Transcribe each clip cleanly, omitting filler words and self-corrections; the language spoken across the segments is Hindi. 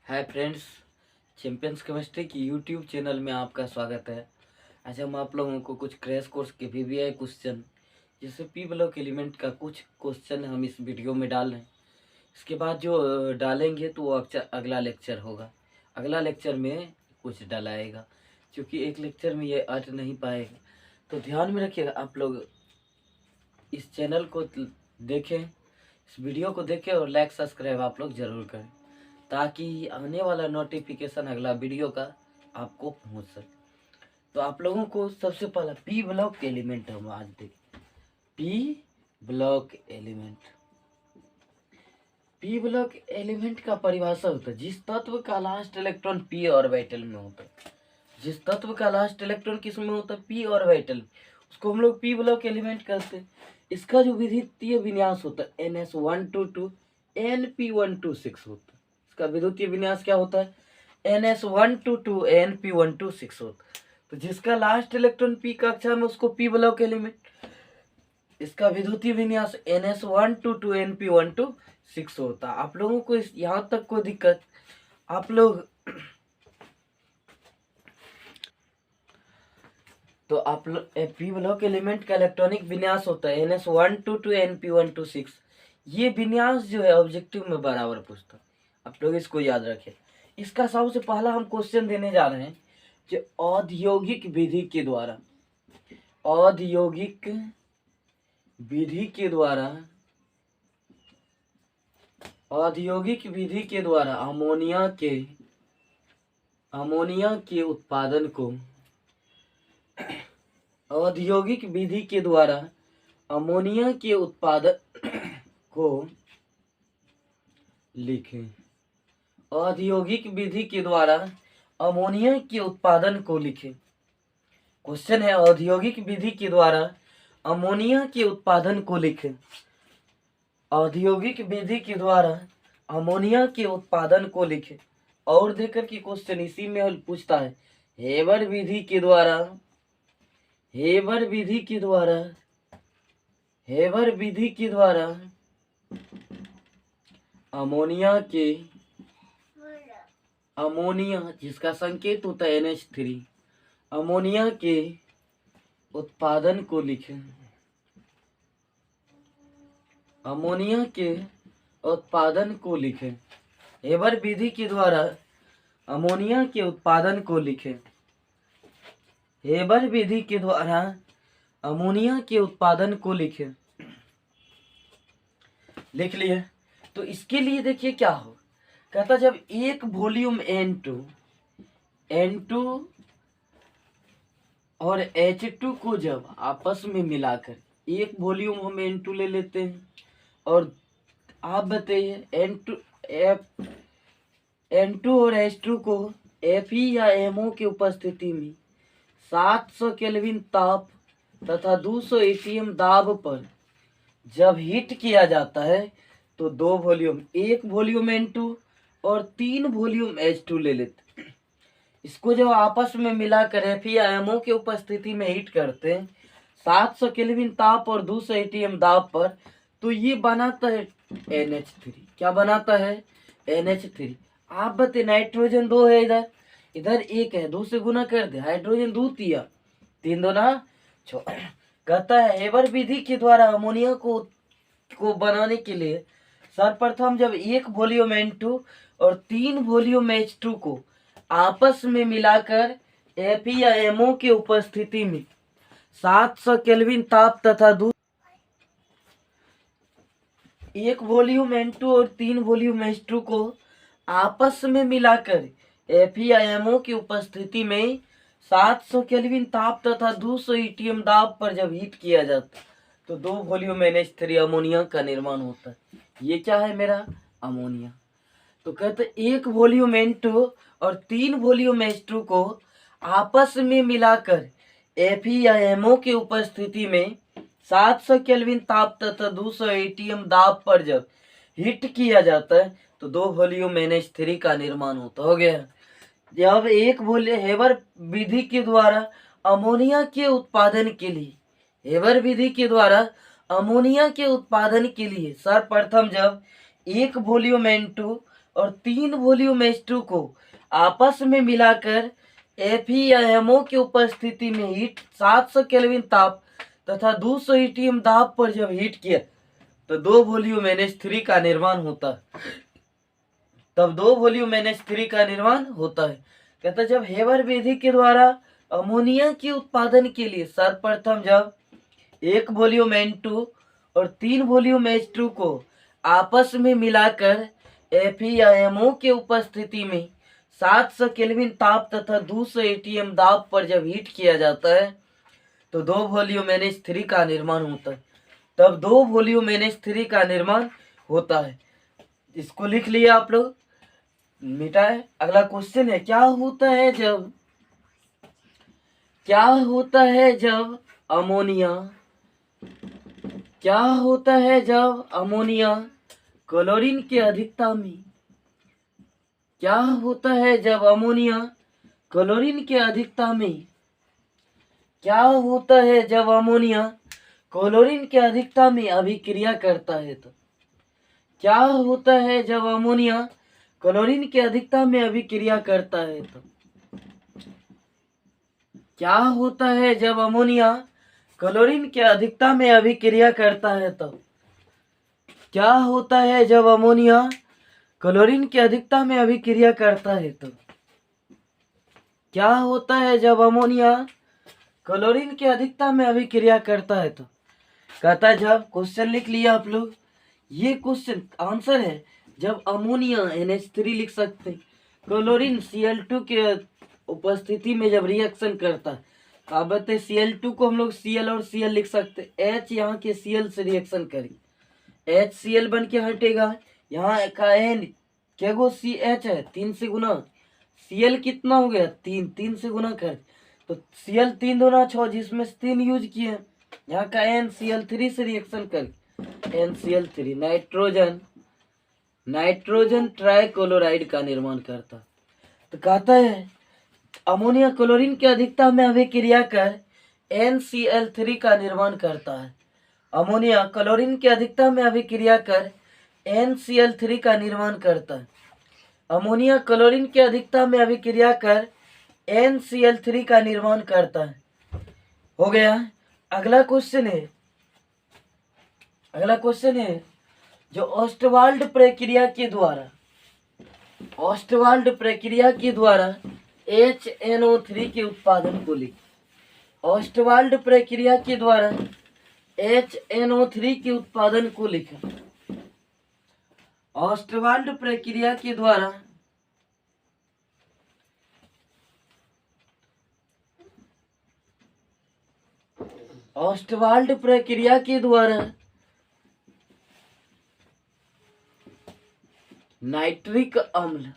हाय फ्रेंड्स, चैंपियंस केमिस्ट्री की यूट्यूब चैनल में आपका स्वागत है। आज हम आप लोगों को कुछ क्रैश कोर्स के वीवीआई क्वेश्चन जैसे पी ब्लॉक एलिमेंट का कुछ क्वेश्चन हम इस वीडियो में डाल रहे हैं। इसके बाद जो डालेंगे तो वो अगला लेक्चर होगा। अगला लेक्चर में कुछ डलाएगा क्योंकि एक लेक्चर में ये अट नहीं पाएगा। तो ध्यान में रखिएगा, आप लोग इस चैनल को देखें, इस वीडियो को देखें और लाइक सब्सक्राइब आप लोग ज़रूर करें ताकि आने वाला नोटिफिकेशन अगला वीडियो का आपको पहुंच सके। तो आप लोगों को सबसे पहला पी ब्लॉक एलिमेंट हम आज देखें। P block element, P block element का परिभाषा होता है जिस तत्व का लास्ट इलेक्ट्रॉन पी ऑर्बिटल में होता है। जिस तत्व का लास्ट इलेक्ट्रॉन किस में होता है? पी ऑर्बिटल, उसको हम लोग पी ब्लॉक एलिमेंट कहते हैं। इसका जो विद्युतीय विन्यास होता है NS122 NP126 होता है। इसका विद्युतीय विन्यास क्या होता है? NS122 NP126 होता है। तो जिसका लास्ट इलेक्ट्रॉन पी कक्षा में उसको पी ब्लॉक एलिमेंट, इसका विद्युतीय विन्यास NS122 NP126 होता है। आप लोगों को यहाँ तक कोई दिक्कत? आप लोग तो आप लोग पी ब्लॉक एलिमेंट का इलेक्ट्रॉनिक विन्यास होता है NS122 NP126। ये विन्यास जो है ऑब्जेक्टिव में बराबर पूछता है, आप लोग इसको याद रखें। इसका सबसे पहला हम क्वेश्चन देने जा रहे हैं जो औद्योगिक विधि के द्वारा, औद्योगिक विधि के द्वारा, औद्योगिक विधि के द्वारा अमोनिया के उत्पादन को, औद्योगिक विधि के द्वारा अमोनिया के उत्पादन को लिखें। औद्योगिक विधि के द्वारा अमोनिया के उत्पादन को लिखें। क्वेश्चन है औद्योगिक विधि के द्वारा अमोनिया के उत्पादन को लिखें। औद्योगिक विधि के द्वारा अमोनिया के उत्पादन को लिखें। और देकर के क्वेश्चन इसी में पूछता है हेबर विधि के द्वारा, हेबर विधि के द्वारा, हेबर विधि के द्वारा अमोनिया के, अमोनिया जिसका संकेत होता है NH3, अमोनिया के उत्पादन को लिखें। अमोनिया के उत्पादन को लिखें। हेबर विधि के द्वारा अमोनिया के उत्पादन को लिखें। हेबर विधि के द्वारा अमोनिया के उत्पादन को लिखें। लिख लिए। तो इसके लिए देखिए क्या हो, कहता जब एक वॉल्यूम N2 और H2 को जब आपस में मिलाकर, एक वॉल्यूम हम N2 ले लेते हैं और आप बताइए N2 और H2 को Fe या MO की उपस्थिति में 700 केल्विन ताप तथा 200 atm दाब पर जब हीट किया जाता है तो दो वॉल्यूम, एक वॉल्यूम N2 और 3 वॉल्यूम H2 ले लेते हैं। इसको जब आपस में मिलाकर Fe या MO की उपस्थिति में हीट करते हैं 700 केल्विन ताप और 200 atm दाब पर, तो ये बनाता है NH3। क्या बनाता है? NH3। आप बते नाइट्रोजन 2 है, इधर इधर 1 है, 2 से गुना कर दे, हाइड्रोजन 2 तिया 3 दूना 6। कहता है हेबर विधि के द्वारा अमोनिया को बनाने के लिए सर्वप्रथम जब एक वॉल्यूम N2 और 3 वॉल्यूम H2 को आपस में मिलाकर Fe या MO की उपस्थिति में 700 केल्विन ताप तथा एक वॉल्यूम N2 और 3 वॉल्यूम H2 को आपस में मिलाकर Fe या MO की उपस्थिति में 700 केल्विन ताप तथा 200 atm दाब पर जब हीट किया जाता है तो दो वॉल्यूम NH3 अमोनिया का निर्माण होता है। ये क्या है मेरा? अमोनिया। तो कहते एक वॉल्यूम N2 और 3 वॉल्यूम H2 को आपस में मिलाकर Fe या MO की उपस्थिति में 700 केल्विन ताप तथा 200 atm दाब पर जब हीट किया जाता है तो दो वॉल्यूम NH3 का निर्माण होता हो गया। जब एक वॉल्यूम हेबर विधि के द्वारा अमोनिया के उत्पादन के लिए, हेबर विधि के द्वारा अमोनिया के उत्पादन के लिए सर्वप्रथम जब एक वॉल्यूम N2 और 3 वॉल्यूम H2 को आपस में मिलाकर Fe या MO की उपस्थिति में हीट 700 केल्विन ताप तथा 200 ATM दाब पर जब हीट किया तो 2 वॉल्यूम NH3 का निर्माण होता है। तब 2 वॉल्यूम NH3 का निर्माण होता है। कहता है जब हेबर विधि के द्वारा अमोनिया के उत्पादन के लिए सर्वप्रथम जब 1 वॉल्यूम N2 और 3 वॉल्यूम H2 को आपस में मिलाकर Fe या MO के उपस्थिति में 700 केल्विन ताप तथा 200 ATM दाब पर जब हीट किया जाता है तो 2 वॉल्यूम NH3 का निर्माण होता है। तब 2 वॉल्यूम NH3 का निर्माण होता है। इसको लिख लिए आप लोग, मिटाए। अगला क्वेश्चन है, क्या होता है जब अमोनिया क्लोरीन के अधिकता में अभिक्रिया करता है तो क्या होता है जब अमोनिया क्लोरीन के अधिकता में अभिक्रिया करता है तो क्या होता है जब अमोनिया क्लोरीन के अधिकता में अभिक्रिया करता है तो क्या होता है जब अमोनिया क्लोरीन के अधिकता में अभिक्रिया करता है तो क्या होता है जब अमोनिया क्लोरीन के अधिकता में अभिक्रिया करता है तो कहता है जब, क्वेश्चन लिख लिया आप लोग। ये क्वेश्चन आंसर है जब अमोनिया NH3 लिख सकते हैं, क्लोरीन Cl2 के उपस्थिति में जब रिएक्शन करता है। आप बताए Cl2 को हम लोग Cl और Cl लिख सकते, H यहाँ के Cl से रिएक्शन करेंगे, HCl बन के हटेगा। यहाँ का N क्या गो CH है, 3 से गुना, Cl कितना हो गया 3, 3 से गुना कर तो Cl 3 दूना 6, जिसमें 3 यूज किए। यहाँ का NCl3 से रिएक्शन कर NCl3 नाइट्रोजन ट्राइक्लोराइड का निर्माण करता। तो कहता है अमोनिया क्लोरीन की अधिकता में अभिक्रिया कर NCl3 का निर्माण करता है। अमोनिया क्लोरीन की अधिकता में अभिक्रिया कर NCl3 का निर्माण करता है। अमोनिया क्लोरीन की अधिकता में अभिक्रिया कर NCl3 का निर्माण करता है। हो गया। अगला क्वेश्चन है जो ऑस्टवाल्ड प्रक्रिया के द्वारा HNO3 के उत्पादन को लिख। ऑस्टवाल्ड प्रक्रिया के द्वारा HNO3 के उत्पादन को लिखें। ऑस्टवाल्ड प्रक्रिया के द्वारा नाइट्रिक अम्ल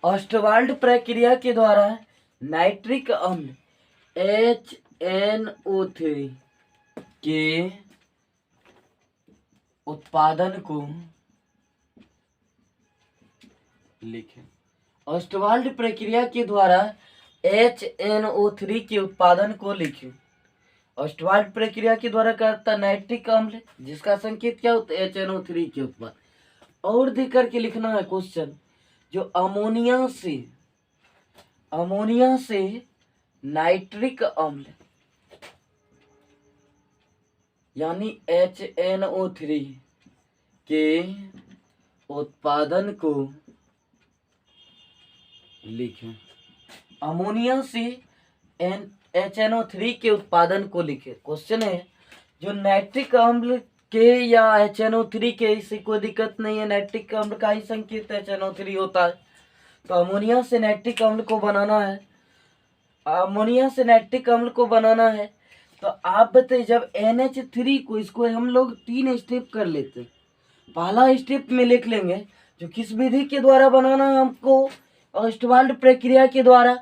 ऑस्टवाल्ड प्रक्रिया के द्वारा नाइट्रिक अम्ल HNO3 के उत्पादन को लिखें। ऑस्टवाल्ड प्रक्रिया के द्वारा HNO3 के उत्पादन को लिखें। ऑस्टवाल्ड प्रक्रिया के द्वारा करता नाइट्रिक अम्ल, जिसका संकेत क्या होता है HNO3 के उत्पादन। और देख करके लिखना है क्वेश्चन, जो अमोनिया से नाइट्रिक अम्ल यानी HNO3 के उत्पादन को लिखें। अमोनिया से HNO3 के उत्पादन को लिखें। क्वेश्चन है जो नाइट्रिक अम्ल के या HNO3 के, इससे कोई दिक्कत नहीं है, नाइट्रिक अम्ल का ही संकेत HNO3 होता है। तो अमोनिया से नाइट्रिक अम्ल को बनाना है तो आप बताइए जब NH3 को, इसको हम लोग 3 स्टेप कर लेते हैं। पहला स्टेप में लिख लेंगे जो किस विधि के द्वारा बनाना है हमको, ऑस्टवाल्ड प्रक्रिया के द्वारा।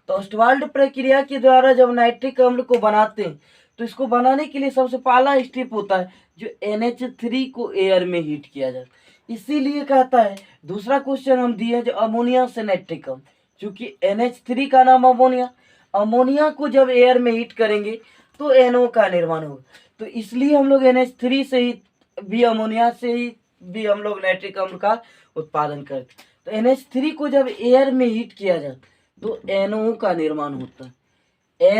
तो ऑस्टवाल्ड प्रक्रिया के द्वारा जब नाइट्रिक अम्ल को बनाते हैं तो इसको बनाने के लिए सबसे पहला स्टेप होता है जो NH3 को एयर में हीट किया जाता है। इसीलिए कहता है दूसरा क्वेश्चन हम दिए जो अमोनिया से नाइट्रिक अम्ल, क्योंकि NH3 का नाम अमोनिया, अमोनिया को जब एयर में हीट करेंगे तो NO का निर्माण होगा, तो इसलिए हम लोग NH3 से ही भी अमोनिया से ही भी हम लोग नाइट्रिक अम्ल का उत्पादन करते। तो NH3 को जब एयर में हीट किया जाता तो NO का निर्माण होता है,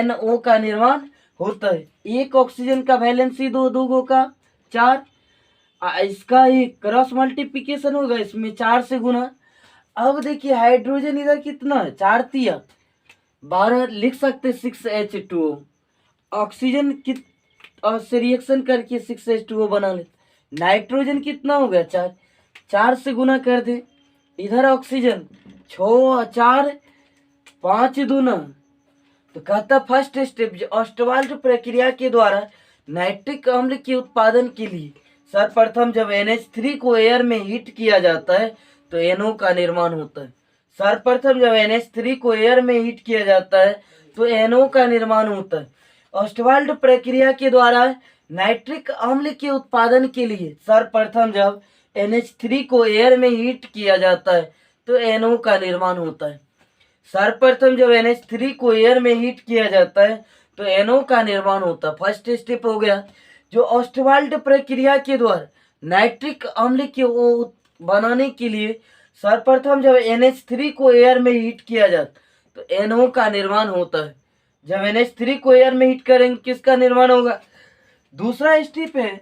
NO का निर्माण होता है। एक ऑक्सीजन का वैलेंसी दो, दो का 4, इसका ही क्रॉस मल्टीप्लिकेशन होगा, इसमें 4 से गुना। अब देखिए हाइड्रोजन इधर कितना है, 4 तिया 12, लिख सकते 6H2O। ऑक्सीजन से रिएक्शन करके 6H2O बना ले। नाइट्रोजन कितना हो गया, 4, 4 से गुना कर दे। इधर ऑक्सीजन 6 4 5 दूना, तो कहता फर्स्ट स्टेप ऑस्टवाल्ड प्रक्रिया के द्वारा नाइट्रिक अम्ल के उत्पादन के लिए सर्वप्रथम जब NH3 को एयर में हीट किया जाता है तो NO का निर्माण होता है। सर्वप्रथम जब NH3 को एयर में हीट किया जाता है तो NO का निर्माण होता है। ऑस्टवाल्ड प्रक्रिया के द्वारा नाइट्रिक अम्ल के उत्पादन के लिए सर्वप्रथम जब NH3 को एयर में हीट किया जाता है तो NO का निर्माण होता है। सर्वप्रथम जब NH3 को एयर में हीट किया जाता है तो NO का निर्माण होता है। फर्स्ट स्टेप हो गया जो ऑस्टवाल्ड प्रक्रिया के द्वारा नाइट्रिक अम्ल के बनाने के लिए सर्वप्रथम जब NH3 को एयर में हीट किया जाता तो NO का निर्माण होता है। जब NH3 को एयर में हीट करेंगे किसका निर्माण होगा। दूसरा स्टेप है,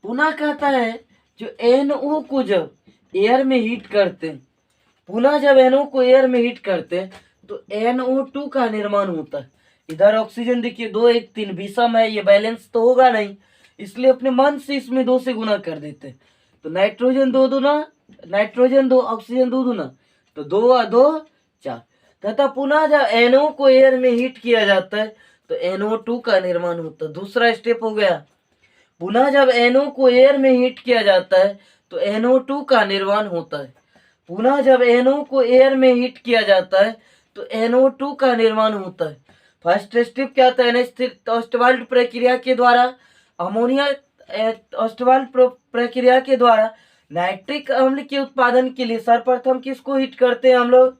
पुनः कहता है जो NO को जब एयर में हीट करते हैं, पुनः जब NO को एयर में हीट करते हैं तो NO2 का निर्माण होता है। इधर ऑक्सीजन देखिए 2 1 3 विषम है, ये बैलेंस तो होगा नहीं, इसलिए अपने मन से इसमें 2 से गुना कर देते हैं। तो नाइट्रोजन 2 दूना, नाइट्रोजन 2 ऑक्सीजन 2 दूना, तो 2 और 2 4। तथा पुनः जब NO को एयर में हीट किया जाता है तो NO2 का निर्माण होता है। दूसरा स्टेप हो गया, पुनः जब NO को एयर में हीट किया जाता है तो NO2 का निर्माण होता है। पुनः जब NO को एयर में हीट किया जाता है तो NO2 का निर्माण होता है। फर्स्ट स्टेप क्या था, ऑस्टवाल्ड प्रक्रिया के द्वारा अमोनिया, ऑस्टवाल्ड प्रक्रिया के द्वारा नाइट्रिक अम्ल के उत्पादन के लिए सर्वप्रथम किसको हीट करते हैं हम लोग,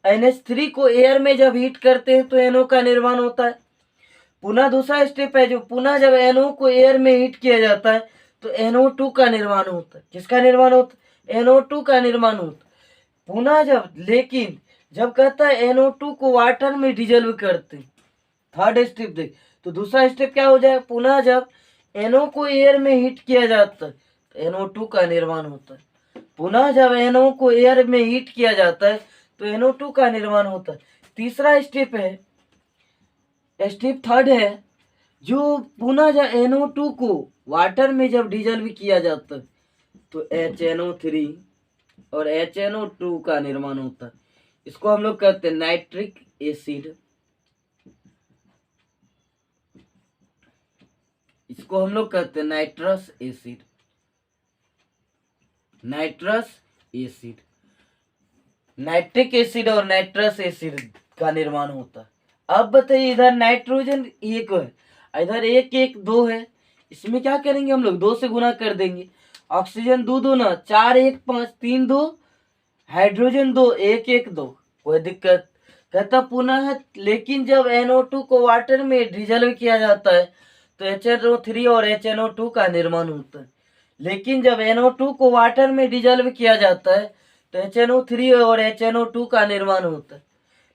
NH3 को एयर में जब हीट करते हैं तो NO का निर्माण होता है। पुनः दूसरा स्टेप है जो पुनः जब NO को एयर में हीट किया जाता है तो NO2 का निर्माण होता है। किसका निर्माण होता है, NO2 का निर्माण होता है। पुनः जब, लेकिन जब कहता है NO2 को वाटर में डिजल्व करते, थर्ड स्टेप देख, तो दूसरा स्टेप क्या हो जाए, पुनः जब NO को एयर में हीट किया जाता है तो NO2 का निर्माण होता है। पुनः जब NO को एयर में हीट किया जाता है तो NO2 का निर्माण होता है। तीसरा स्टेप है, स्टेप थर्ड है जो पुनः जब NO2 को वाटर में जब डिजल्व किया जाता है तो HNO3 और HNO2 का निर्माण होता है। इसको हम लोग कहते हैं नाइट्रिक एसिड, इसको हम लोग कहते हैं nitrous acid, nitrous acid, nitric acid और नाइट्रस एसिड का निर्माण होता है। अब बताइए इधर नाइट्रोजन 1 है, इधर 1 1 2 है, इसमें क्या करेंगे हम लोग 2 से गुना कर देंगे। ऑक्सीजन 2 2 ना 4 1 5 3 2, हाइड्रोजन 2 1 1 2, कोई दिक्कत। कहता पुनः लेकिन जब NO2 को वाटर में डिजल्व किया जाता है तो HNO3 और HNO2 का निर्माण होता है। लेकिन जब NO2 को वाटर में डिजल्व किया जाता है तो HNO3 और HNO2 का निर्माण होता है।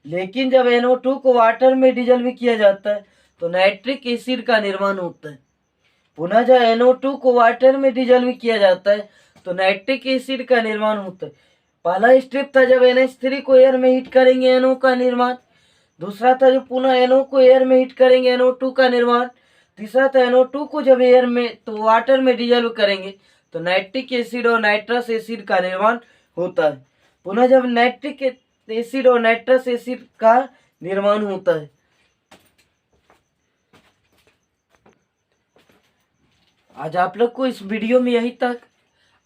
लेकिन जब NO2 को वाटर में डिजल्व किया जाता है तो नाइट्रिक एसिड का निर्माण होता है। पुनः जब NO2 को वाटर में डिजल्व किया जाता है तो नाइट्रिक एसिड का निर्माण होता है। पहला स्टेप था जब NH3 को एयर में हीट करेंगे NO का निर्माण, दूसरा था जो पुनः NO को एयर में हीट करेंगे NO2 का निर्माण, तीसरा था NO2 को जब एयर में तो वाटर में डिजल्व करेंगे तो नाइट्रिक एसिड और नाइट्रस एसिड का निर्माण होता है। पुनः जब नाइट्रिक एसिड और नाइट्रस एसिड का निर्माण होता है। आज आप लोग को इस वीडियो में यही तक,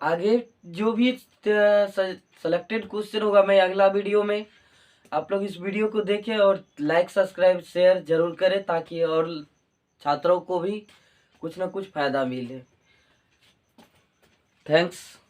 आगे जो भी सेलेक्टेड क्वेश्चन होगा मैं अगला वीडियो में, आप लोग इस वीडियो को देखें और लाइक सब्सक्राइब शेयर जरूर करें ताकि और छात्रों को भी कुछ ना कुछ फायदा मिले। थैंक्स।